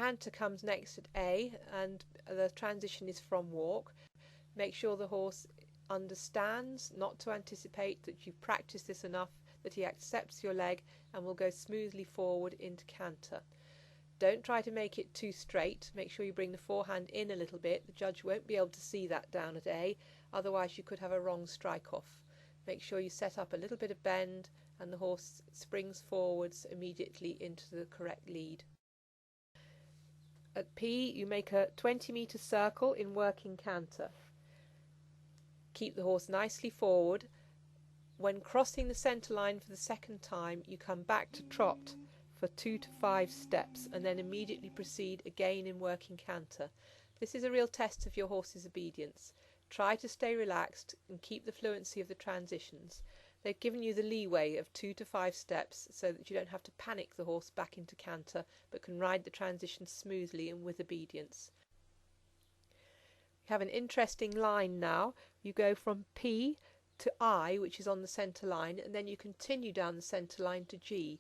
canter comes next at A and the transition is from walk, make sure the horse understands not to anticipate, that you've practiced this enough that he accepts your leg and will go smoothly forward into canter. Don't try to make it too straight. Make sure you bring the forehand in a little bit. The judge won't be able to see that down at A, otherwise you could have a wrong strike off. Make sure you set up a little bit of bend and the horse springs forwards immediately into the correct lead. At P, you make a 20-metre circle in working canter. Keep the horse nicely forward. When crossing the centre line for the second time, you come back to trot for 2 to 5 steps and then immediately proceed again in working canter. This is a real test of your horse's obedience. Try to stay relaxed and keep the fluency of the transitions. They've given you the leeway of 2 to 5 steps so that you don't have to panic the horse back into canter, but can ride the transition smoothly and with obedience. We have an interesting line now. You go from P to I, which is on the centre line, and then you continue down the centre line to G.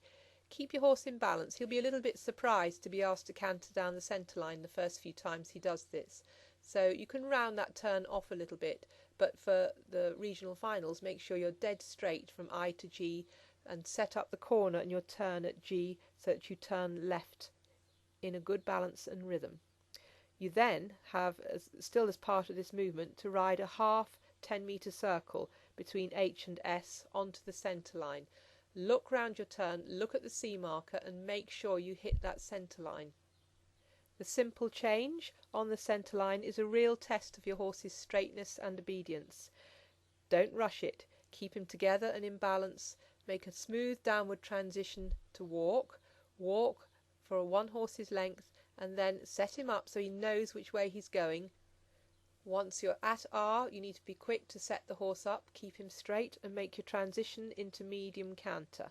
Keep your horse in balance. He'll be a little bit surprised to be asked to canter down the centre line the first few times he does this. So you can round that turn off a little bit, but for the regional finals, make sure you're dead straight from I to G and set up the corner and your turn at G so that you turn left in a good balance and rhythm. You then have, still as part of this movement, to ride a half 10-metre circle between H and S onto the centre line. Look round your turn, look at the C marker and make sure you hit that centre line. The simple change on the centre line is a real test of your horse's straightness and obedience. Don't rush it. Keep him together and in balance. Make a smooth downward transition to walk. Walk for one horse's length and then set him up so he knows which way he's going. Once you're at R, you need to be quick to set the horse up, keep him straight and make your transition into medium canter.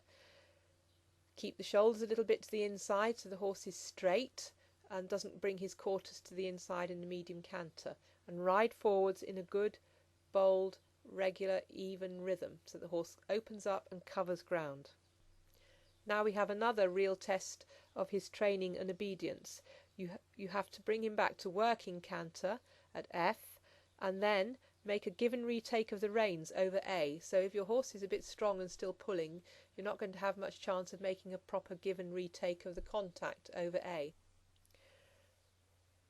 Keep the shoulders a little bit to the inside so the horse is straight and doesn't bring his quarters to the inside in the medium canter, and ride forwards in a good, bold, regular, even rhythm so the horse opens up and covers ground. Now we have another real test of his training and obedience. You have to bring him back to working canter at F and then make a give and retake of the reins over A. So if your horse is a bit strong and still pulling, you're not going to have much chance of making a proper give and retake of the contact over A.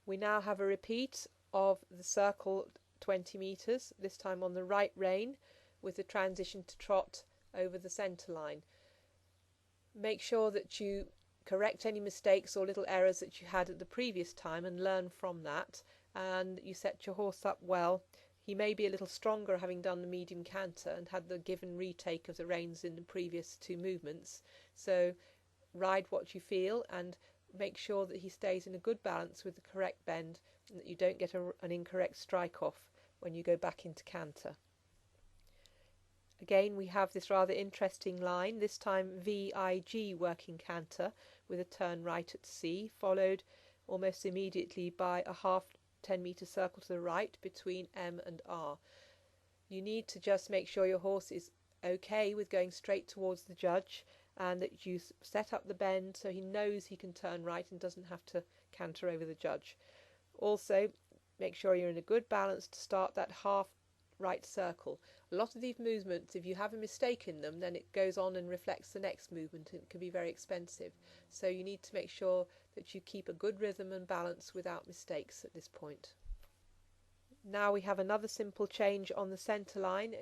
We now have a repeat of the circle 20 metres, this time on the right rein with the transition to trot over the centre line. Make sure that you correct any mistakes or little errors that you had at the previous time and learn from that, and you set your horse up well. He may be a little stronger having done the medium canter and had the give and retake of the reins in the previous 2 movements, so ride what you feel and make sure that he stays in a good balance with the correct bend and that you don't get an incorrect strike off when you go back into canter. Again, we have this rather interesting line, this time VIG Working canter with a turn right at C, followed almost immediately by a half 10-metre circle to the right between M and R. You need to just make sure your horse is okay with going straight towards the judge and that you set up the bend so he knows he can turn right and doesn't have to canter over the judge. Also, make sure you're in a good balance to start that half right circle. A lot of these movements, if you have a mistake in them, then it goes on and reflects the next movement and it can be very expensive. So you need to make sure that you keep a good rhythm and balance without mistakes at this point. Now we have another simple change on the centre line.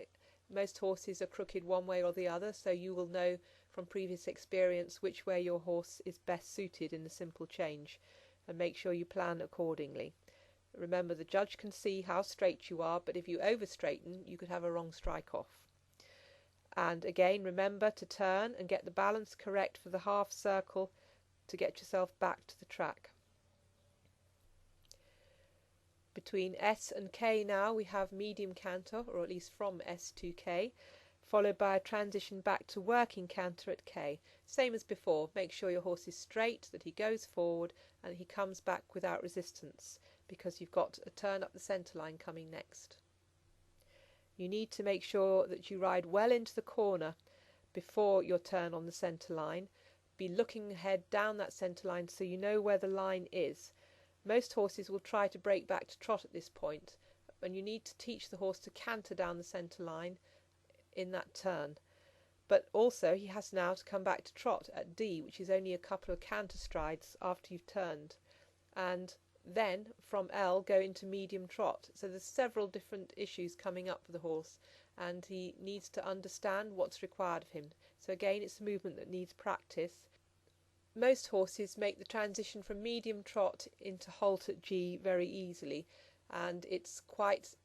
Most horses are crooked one way or the other, so you will know from previous experience which way your horse is best suited in the simple change, and make sure you plan accordingly. Remember, the judge can see how straight you are, but if you over straighten you could have a wrong strike off. And again, remember to turn and get the balance correct for the half circle to get yourself back to the track. Between S and K now we have medium canter, or at least from S to K, followed by a transition back to working canter at K. Same as before, make sure your horse is straight, that he goes forward and he comes back without resistance, because you've got a turn up the centre line coming next. You need to make sure that you ride well into the corner before your turn on the centre line. be looking ahead down that centre line so you know where the line is. Most horses will try to break back to trot at this point, and you need to teach the horse to canter down the centre line in that turn. But also he has now to come back to trot at D, which is only a couple of canter strides after you've turned, and then from L go into medium trot. So there's several different issues coming up for the horse, and he needs to understand what's required of him. So again, it's a movement that needs practice. Most horses make the transition from medium trot into halt at G very easily, and it's quite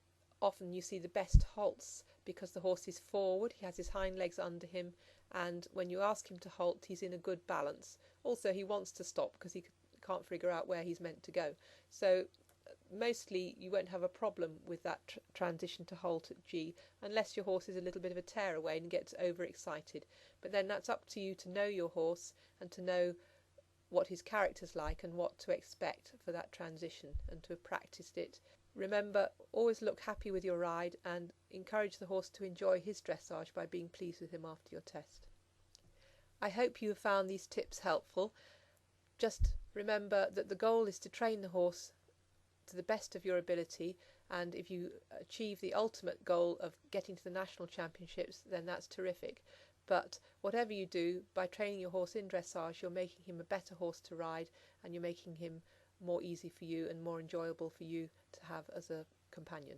often you see the best halts because the horse is forward, he has his hind legs under him, and when you ask him to halt, he's in a good balance. Also, he wants to stop because he can't figure out where he's meant to go. So mostly you won't have a problem with that transition to halt at G, unless your horse is a little bit of a tearaway and gets overexcited. But then that's up to you to know your horse and to know what his character's like and what to expect for that transition, and to have practiced it. Remember, always look happy with your ride and encourage the horse to enjoy his dressage by being pleased with him after your test. I hope you have found these tips helpful. Just remember that the goal is to train the horse to the best of your ability, and if you achieve the ultimate goal of getting to the national championships, then that's terrific. But whatever you do, by training your horse in dressage, you're making him a better horse to ride, and you're making him more easy for you and more enjoyable for you to have as a companion.